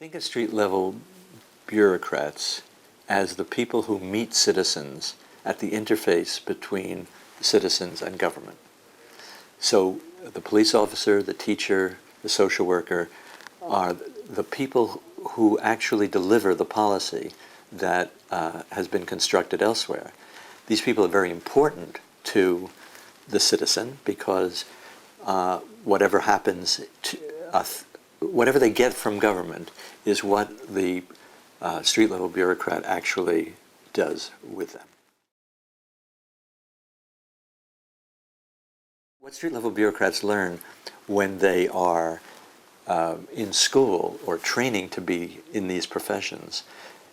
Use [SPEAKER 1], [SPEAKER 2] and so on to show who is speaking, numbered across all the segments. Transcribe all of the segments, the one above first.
[SPEAKER 1] Think of street-level bureaucrats as the people who meet citizens at the interface between citizens and government. So the police officer, the teacher, the social worker are the people who actually deliver the policy that has been constructed elsewhere. These people are very important to the citizen because whatever happens to whatever they get from government is what the street-level bureaucrat actually does with them. What street-level bureaucrats learn when they are in school or training to be in these professions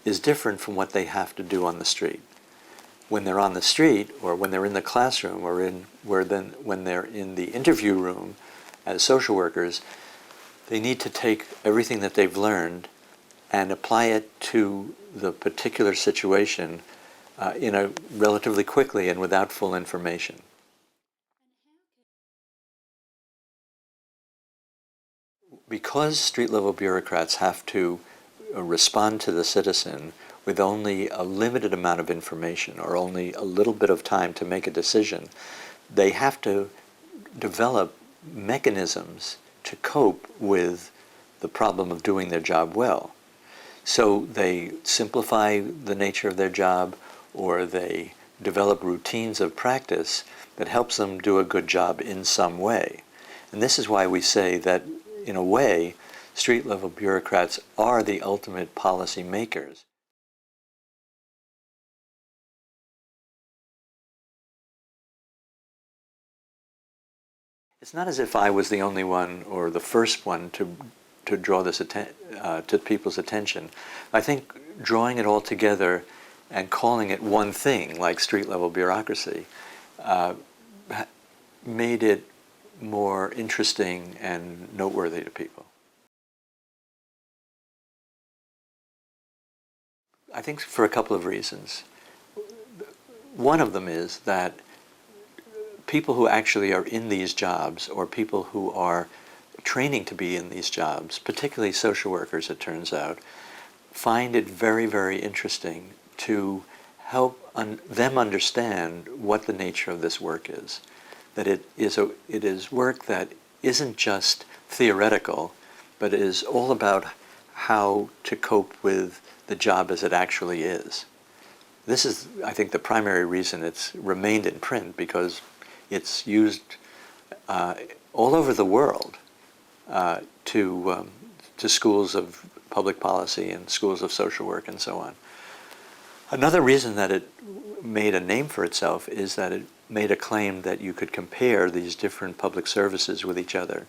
[SPEAKER 1] is different from what they have to do on the street. When they're on the street, or when they're in the classroom, or when they're in the interview room as social workers, they need to take everything that they've learned and apply it to the particular situation relatively quickly and without full information. Because street-level bureaucrats have to respond to the citizen with only a limited amount of information or only a little bit of time to make a decision, they have to develop mechanisms to cope with the problem of doing their job well. So they simplify the nature of their job, or they develop routines of practice that helps them do a good job in some way. And this is why we say that, in a way, street-level bureaucrats are the ultimate policy makers. It's not as if I was the only one or the first one to draw this to people's attention. I think drawing it all together and calling it one thing, like street-level bureaucracy, made it more interesting and noteworthy to people. I think for a couple of reasons. One of them is that people who actually are in these jobs, or people who are training to be in these jobs, particularly social workers, it turns out, find it very, very interesting to help them understand what the nature of this work is. That it is work that isn't just theoretical, but is all about how to cope with the job as it actually is. This is, I think, the primary reason it's remained in print, because it's used all over the world to schools of public policy and schools of social work and so on. Another reason that it made a name for itself is that it made a claim that you could compare these different public services with each other.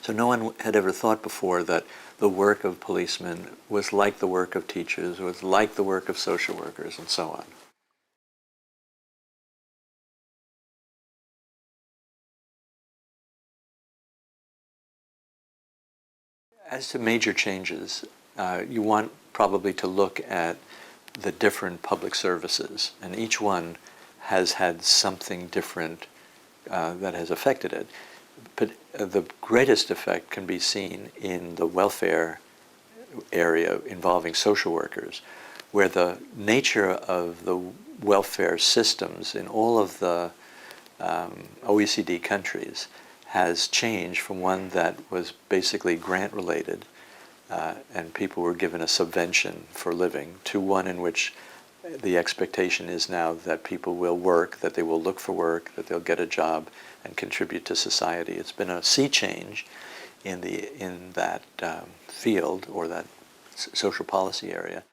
[SPEAKER 1] So no one had ever thought before that the work of policemen was like the work of teachers, was like the work of social workers, and so on. As to major changes, you want probably to look at the different public services, and each one has had something different that has affected it. But the greatest effect can be seen in the welfare area involving social workers, where the nature of the welfare systems in all of the OECD countries has changed from one that was basically grant-related and people were given a subvention for living, to one in which the expectation is now that people will work, that they will look for work, that they'll get a job and contribute to society. It's been a sea change in that field, or that social policy area.